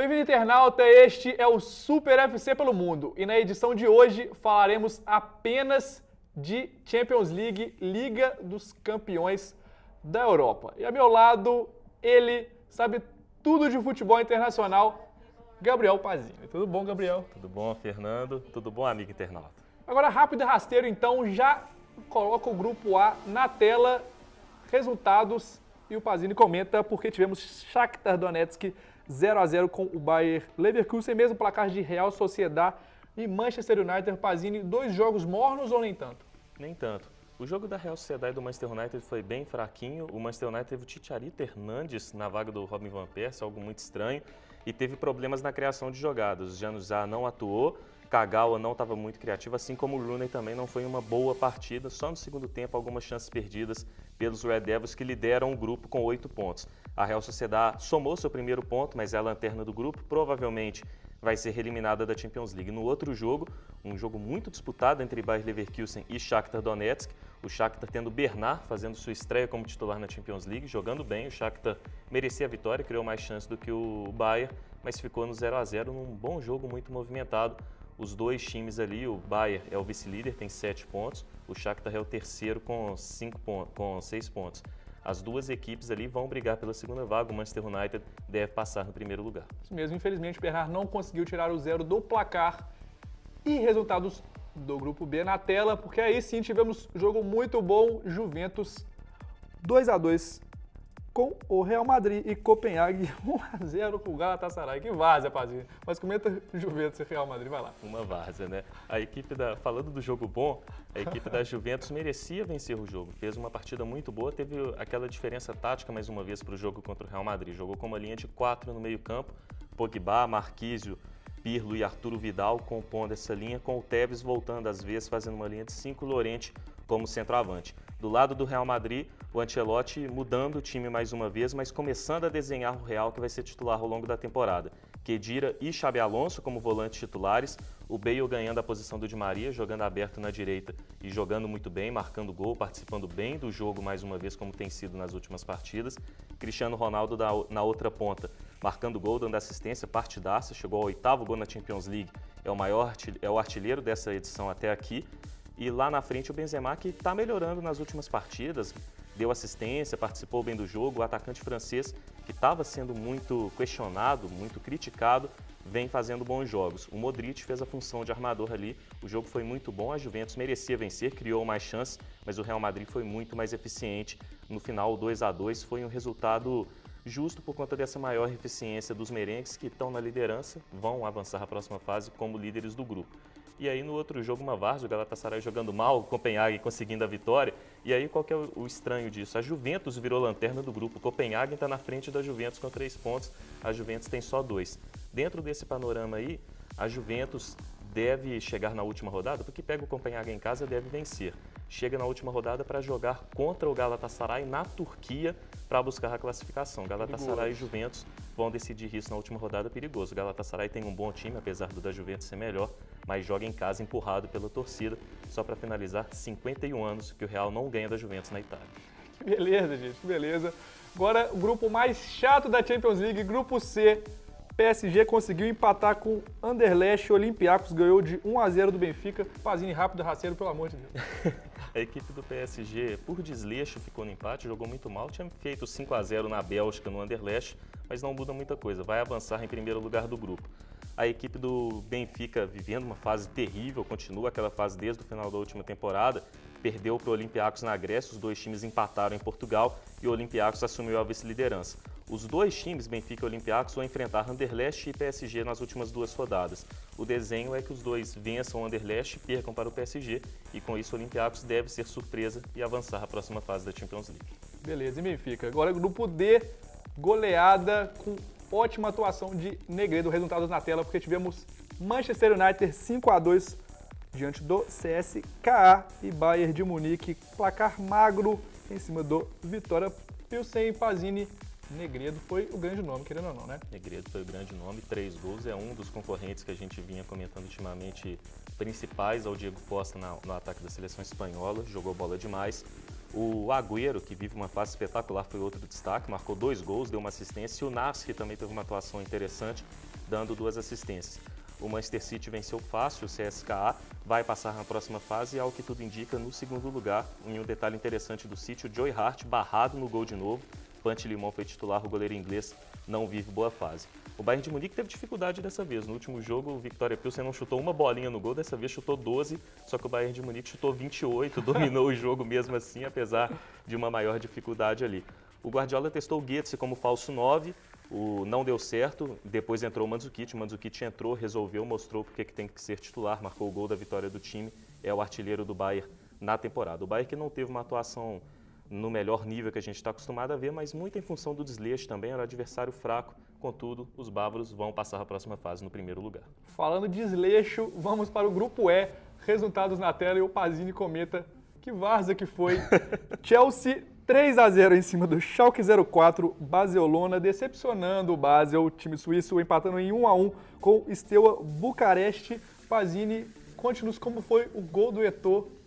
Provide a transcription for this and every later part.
Bem-vindo, internauta! Este é o Super FC pelo Mundo e na edição de hoje falaremos apenas de Champions League, Liga dos Campeões da Europa. E ao meu lado, ele sabe tudo de futebol internacional, Gabriel Pazini. Tudo bom, Gabriel? Tudo bom, Fernando? Tudo bom, amigo internauta? Agora, rápido e rasteiro, então, já coloca o grupo A na tela, resultados, e o Pazini comenta porque tivemos Shakhtar Donetsk 0-0 com o Bayer Leverkusen, mesmo placar de Real Sociedad e Manchester United. Pazini, dois jogos mornos ou nem tanto? Nem tanto. O jogo da Real Sociedad e do Manchester United foi bem fraquinho. O Manchester United teve o Chicharito Hernández na vaga do Robin van Persie, algo muito estranho, e teve problemas na criação de jogadas. O Januzaj não atuou, Kagawa não estava muito criativo, assim como o Rooney também não foi uma boa partida. Só no segundo tempo, algumas chances perdidas pelos Red Devils, que lideram o grupo com 8 pontos. A Real Sociedad somou seu primeiro ponto, mas é a lanterna do grupo, provavelmente vai ser eliminada da Champions League. No outro jogo, um jogo muito disputado entre Bayer Leverkusen e Shakhtar Donetsk, o Shakhtar tendo Bernard fazendo sua estreia como titular na Champions League, jogando bem. O Shakhtar merecia a vitória, criou mais chances do que o Bayer, mas ficou no 0-0 num bom jogo, muito movimentado. Os dois times ali, o Bayer é o vice-líder, tem 7 pontos, o Shakhtar é o terceiro com 6 pontos. As duas equipes ali vão brigar pela segunda vaga, o Manchester United deve passar no primeiro lugar. Isso mesmo, infelizmente o Bernard não conseguiu tirar o 0 do placar. E resultados do grupo B na tela, porque aí sim tivemos jogo muito bom, Juventus 2-2 com o Real Madrid e Copenhague 1-0 com o Galatasaray. Que várzea, Pazini. Mas comenta Juventus e Real Madrid, vai lá. Uma várzea, né? Falando do jogo bom, a equipe da Juventus merecia vencer o jogo. Fez uma partida muito boa, teve aquela diferença tática mais uma vez para o jogo contra o Real Madrid. Jogou com uma linha de 4 no meio-campo, Pogba, Marquisio, Pirlo e Arturo Vidal compondo essa linha, com o Tevez voltando às vezes, fazendo uma linha de 5, Llorente como centroavante. Do lado do Real Madrid, o Ancelotti mudando o time mais uma vez, mas começando a desenhar o Real que vai ser titular ao longo da temporada. Khedira e Xabi Alonso como volantes titulares, o Bale ganhando a posição do Di Maria, jogando aberto na direita e jogando muito bem, marcando gol, participando bem do jogo mais uma vez, como tem sido nas últimas partidas. Cristiano Ronaldo na outra ponta, marcando gol, dando assistência, partidaça, chegou ao 8º gol na Champions League, é o artilheiro dessa edição até aqui. E lá na frente o Benzema, que está melhorando nas últimas partidas, deu assistência, participou bem do jogo. O atacante francês, que estava sendo muito questionado, muito criticado, vem fazendo bons jogos. O Modric fez a função de armador ali, o jogo foi muito bom, a Juventus merecia vencer, criou mais chances, mas o Real Madrid foi muito mais eficiente. No final, o 2-2 foi um resultado justo por conta dessa maior eficiência dos merengues, que estão na liderança, vão avançar à próxima fase como líderes do grupo. E aí no outro jogo, uma várzea, o Galatasaray jogando mal, o Copenhague conseguindo a vitória. E aí qual que é o estranho disso? A Juventus virou lanterna do grupo, o Copenhague está na frente da Juventus com 3 pontos, a Juventus tem só 2. Dentro desse panorama aí, a Juventus deve chegar na última rodada, porque pega o Copenhague em casa, deve vencer. Chega na última rodada para jogar contra o Galatasaray na Turquia para buscar a classificação. Galatasaray e Juventus vão decidir isso na última rodada, perigoso. O Galatasaray tem um bom time, apesar do da Juventus ser melhor, mas joga em casa empurrado pela torcida. Só para finalizar, 51 anos que o Real não ganha da Juventus na Itália. Que beleza, gente, que beleza. Agora, o grupo mais chato da Champions League, grupo C. PSG conseguiu empatar com Anderlecht, Olympiacos ganhou de 1-0 do Benfica. Pazini, rápido, rasteiro, pelo amor de Deus. A equipe do PSG, por desleixo, ficou no empate, jogou muito mal. Tinha feito 5-0 na Bélgica, no Anderlecht, mas não muda muita coisa. Vai avançar em primeiro lugar do grupo. A equipe do Benfica vivendo uma fase terrível, continua aquela fase desde o final da última temporada. Perdeu para o Olympiacos na Grécia, os dois times empataram em Portugal e o Olympiacos assumiu a vice-liderança. Os dois times, Benfica e Olympiacos, vão enfrentar Anderlecht e PSG nas últimas 2 rodadas. O desenho é que os dois vençam o Anderlecht e percam para o PSG, e com isso o Olympiacos deve ser surpresa e avançar à próxima fase da Champions League. Beleza, e Benfica? Agora grupo D, goleada com ótima atuação de Negredo. Resultados na tela, porque tivemos Manchester United 5-2 diante do CSKA e Bayern de Munique. Placar magro em cima do Vitória Pilsen. Pazini, Negredo foi o grande nome, querendo ou não, né? Negredo foi o grande nome, 3 gols, é um dos concorrentes que a gente vinha comentando ultimamente, principais ao Diego Costa no ataque da seleção espanhola, jogou bola demais. O Agüero, que vive uma fase espetacular, foi outro destaque, marcou 2 gols, deu uma assistência. E o Nasri também teve uma atuação interessante, dando 2 assistências. O Manchester City venceu fácil o CSKA, vai passar na próxima fase e, ao que tudo indica, no segundo lugar. Em um detalhe interessante do City, o Joe Hart barrado no gol de novo. Pantelimon foi titular, o goleiro inglês não vive boa fase. O Bayern de Munique teve dificuldade dessa vez. No último jogo, o Viktoria Pilsen não chutou uma bolinha no gol, dessa vez chutou 12, só que o Bayern de Munique chutou 28, dominou o jogo mesmo assim, apesar de uma maior dificuldade ali. O Guardiola testou o Götze como falso 9, não deu certo, depois entrou o Mandzukic entrou, resolveu, mostrou porque que tem que ser titular, marcou o gol da vitória do time, é o artilheiro do Bayern na temporada. O Bayern que não teve uma atuação no melhor nível que a gente está acostumado a ver, mas muito em função do desleixo também, era um adversário fraco, contudo, os bávaros vão passar a próxima fase no primeiro lugar. Falando de desleixo, vamos para o grupo E, resultados na tela e o Pazini comenta que várzea que foi. Chelsea 3-0 em cima do Schalke 04, Barcelona decepcionando o Basel, o time suíço empatando em 1-1 com o Steaua Bucareste. Pazini, conte-nos como foi o gol do Eto'o.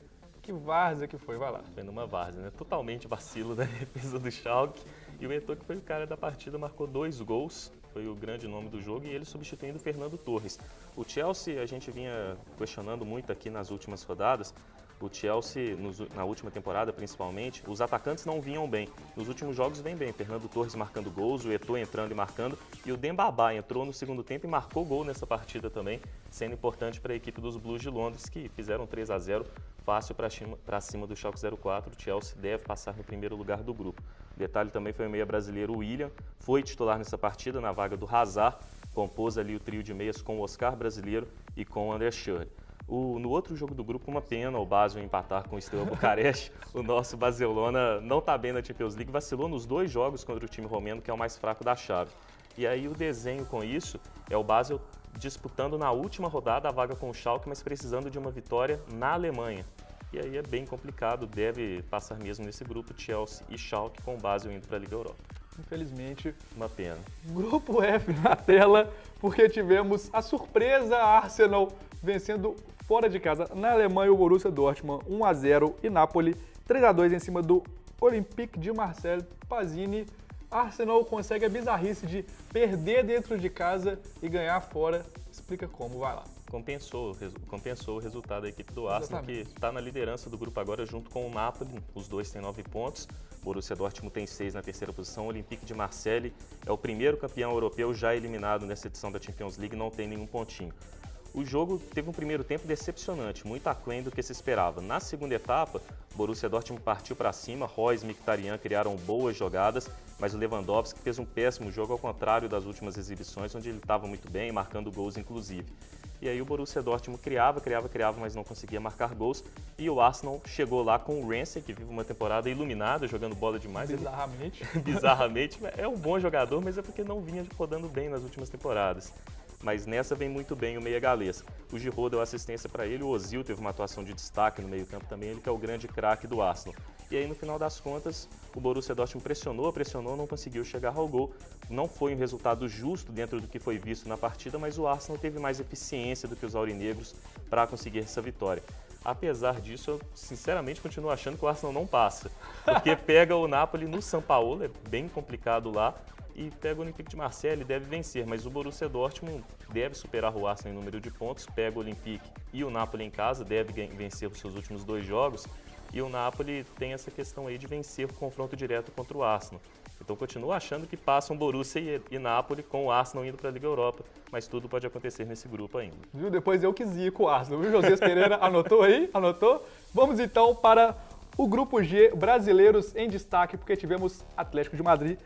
Que várzea que foi, vai lá. Foi numa várzea, né? Totalmente vacilo da defesa do Schalke. E o Eto'o, que foi o cara da partida, marcou 2 gols, foi o grande nome do jogo, e ele substituindo o Fernando Torres. O Chelsea, a gente vinha questionando muito aqui nas últimas rodadas. O Chelsea, na última temporada principalmente, os atacantes não vinham bem. Nos últimos jogos vem bem, Fernando Torres marcando gols, o Eto'o entrando e marcando, e o Dembaba entrou no segundo tempo e marcou gol nessa partida também, sendo importante para a equipe dos Blues de Londres, que fizeram 3-0 fácil para cima do Schalke 04. O Chelsea deve passar no primeiro lugar do grupo. Detalhe também foi o meia brasileiro William, foi titular nessa partida na vaga do Hazard, compôs ali o trio de meias com o Oscar brasileiro e com o André Schürrle. No outro jogo do grupo, uma pena o Basel empatar com o Steaua Bucareste. O nosso Barcelona não está bem na Champions League, vacilou nos 2 jogos contra o time romeno, que é o mais fraco da chave. E aí o desenho com isso é o Basel disputando na última rodada a vaga com o Schalke, mas precisando de uma vitória na Alemanha. E aí é bem complicado, deve passar mesmo nesse grupo Chelsea e Schalke, com o Basel indo para a Liga Europa. Infelizmente, uma pena. Grupo F na tela, porque tivemos a surpresa Arsenal vencendo fora de casa na Alemanha o Borussia Dortmund 1-0 e Napoli 3-2 em cima do Olympique de Marseille. Pazini, Arsenal consegue a bizarrice de perder dentro de casa e ganhar fora. Explica como, vai lá. Compensou o resultado da equipe do Arsenal, exatamente, que está na liderança do grupo agora junto com o Napoli. Os dois têm 9 pontos. Borussia Dortmund tem 6 na terceira posição. O Olympique de Marseille é o primeiro campeão europeu já eliminado nessa edição da Champions League, não tem nenhum pontinho. O jogo teve um primeiro tempo decepcionante, muito aquém do que se esperava. Na segunda etapa, o Borussia Dortmund partiu para cima, Reus e Mkhitaryan criaram boas jogadas, mas o Lewandowski fez um péssimo jogo, ao contrário das últimas exibições, onde ele estava muito bem, marcando gols inclusive. E aí o Borussia Dortmund criava, mas não conseguia marcar gols. E o Arsenal chegou lá com o Ramsey, que vive uma temporada iluminada, jogando bola demais. Bizarramente. Bizarramente. É um bom jogador, mas é porque não vinha rodando bem nas últimas temporadas. Mas nessa vem muito bem o meia galês. O Giroud deu assistência para ele, o Ozil teve uma atuação de destaque no meio-campo também, ele que é o grande craque do Arsenal. E aí, no final das contas, o Borussia Dortmund pressionou, não conseguiu chegar ao gol. Não foi um resultado justo dentro do que foi visto na partida, mas o Arsenal teve mais eficiência do que os aurinegros para conseguir essa vitória. Apesar disso, eu sinceramente continuo achando que o Arsenal não passa, porque pega o Napoli no São Paulo, é bem complicado lá, e pega o Olympique de Marseille, ele deve vencer, mas o Borussia Dortmund deve superar o Arsenal em número de pontos, pega o Olympique e o Napoli em casa, deve vencer os seus últimos 2 jogos, e o Napoli tem essa questão aí de vencer o confronto direto contra o Arsenal. Então continuo achando que passam Borussia e Napoli, com o Arsenal indo para a Liga Europa, mas tudo pode acontecer nesse grupo ainda. Viu? Depois eu que zico o Arsenal, viu? José Pereira anotou aí? Anotou? Vamos então para o grupo G, brasileiros em destaque, porque tivemos Atlético de Madrid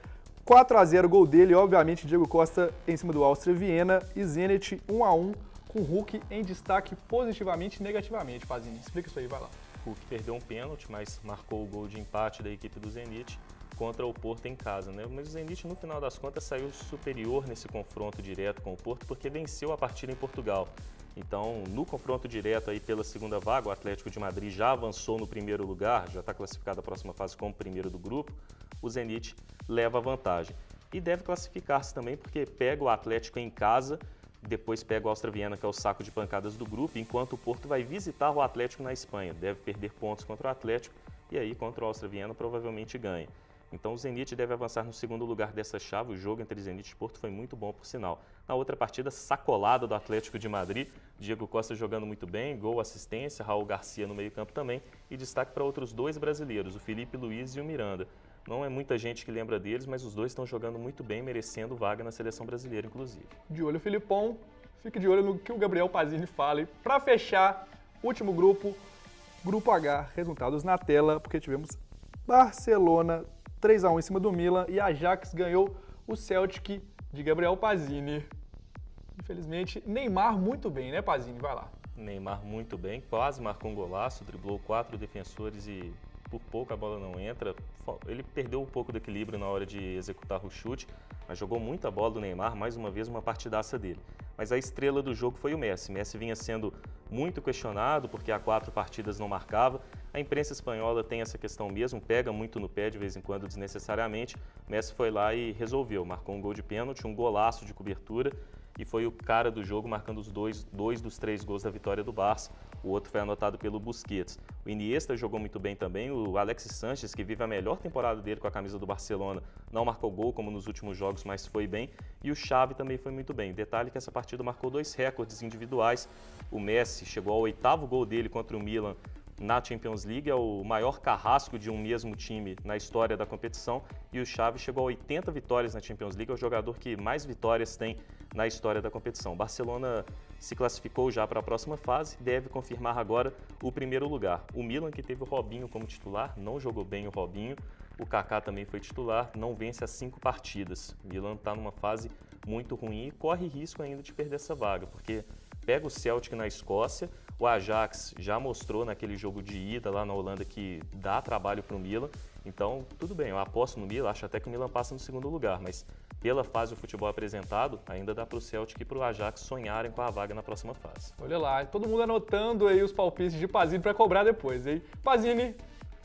4-0, gol dele, obviamente Diego Costa em cima do Áustria Viena, e Zenit 1-1 com Hulk em destaque positivamente e negativamente. Pazini, explica isso aí, vai lá. Hulk perdeu um pênalti, mas marcou o gol de empate da equipe do Zenit contra o Porto em casa, né? Mas o Zenit, no final das contas, saiu superior nesse confronto direto com o Porto, porque venceu a partida em Portugal. Então, no confronto direto aí pela segunda vaga, o Atlético de Madrid já avançou no primeiro lugar, já está classificado a próxima fase como primeiro do grupo, o Zenit leva a vantagem. E deve classificar-se também, porque pega o Atlético em casa, depois pega o Áustria Viena, que é o saco de pancadas do grupo, enquanto o Porto vai visitar o Atlético na Espanha. Deve perder pontos contra o Atlético, e aí contra o Áustria Viena provavelmente ganha. Então o Zenit deve avançar no segundo lugar dessa chave. O jogo entre Zenit e Porto foi muito bom, por sinal. Na outra partida, sacolada do Atlético de Madrid, Diego Costa jogando muito bem, gol, assistência, Raul Garcia no meio-campo também. E destaque para outros dois brasileiros, o Felipe Luiz e o Miranda. Não é muita gente que lembra deles, mas os dois estão jogando muito bem, merecendo vaga na seleção brasileira, inclusive. De olho, Filipão. Fique de olho no que o Gabriel Pazini fala. E para fechar, último grupo, Grupo H, resultados na tela, porque tivemos Barcelona 3-1 em cima do Milan e Ajax ganhou o Celtic de Gabriel Pazini. Infelizmente, Neymar muito bem, né, Pazini? Vai lá. Neymar muito bem, quase marcou um golaço, driblou 4 defensores e por pouco a bola não entra. Ele perdeu um pouco do equilíbrio na hora de executar o chute, mas jogou muita bola do Neymar, mais uma vez uma partidaça dele. Mas a estrela do jogo foi o Messi. Messi vinha sendo muito questionado porque há 4 partidas não marcava. A imprensa espanhola tem essa questão mesmo, pega muito no pé de vez em quando desnecessariamente. Messi foi lá e resolveu, marcou um gol de pênalti, um golaço de cobertura e foi o cara do jogo marcando os dois dos 3 gols da vitória do Barça. O outro foi anotado pelo Busquets. O Iniesta jogou muito bem também. O Alexis Sánchez, que vive a melhor temporada dele com a camisa do Barcelona, não marcou gol como nos últimos jogos, mas foi bem. E o Xavi também foi muito bem. Detalhe que essa partida marcou 2 recordes individuais. O Messi chegou ao 8º gol dele contra o Milan na Champions League, é o maior carrasco de um mesmo time na história da competição, e o Xavi chegou a 80 vitórias na Champions League, é o jogador que mais vitórias tem na história da competição. O Barcelona se classificou já para a próxima fase, deve confirmar agora o primeiro lugar. O Milan, que teve o Robinho como titular, não jogou bem o Robinho, o Kaká também foi titular, não vence as 5 partidas. O Milan está numa fase muito ruim e corre risco ainda de perder essa vaga, porque pega o Celtic na Escócia, o Ajax já mostrou naquele jogo de ida lá na Holanda que dá trabalho para o Milan. Então, tudo bem, eu aposto no Milan, acho até que o Milan passa no segundo lugar, mas pela fase do futebol apresentado, ainda dá para o Celtic e para o Ajax sonharem com a vaga na próxima fase. Olha lá, todo mundo anotando aí os palpites de Pazini para cobrar depois, hein? Pazini,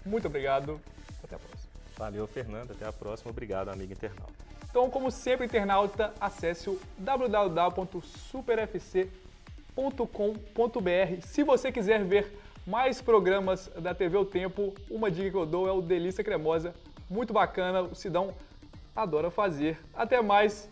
muito obrigado, até a próxima. Valeu, Fernando, até a próxima, obrigado, amigo internauta. Então, como sempre, internauta, acesse o www.superfc.com.br. Se você quiser ver mais programas da TV O Tempo, uma dica que eu dou é o Delícia Cremosa, muito bacana, o Sidão adora fazer. Até mais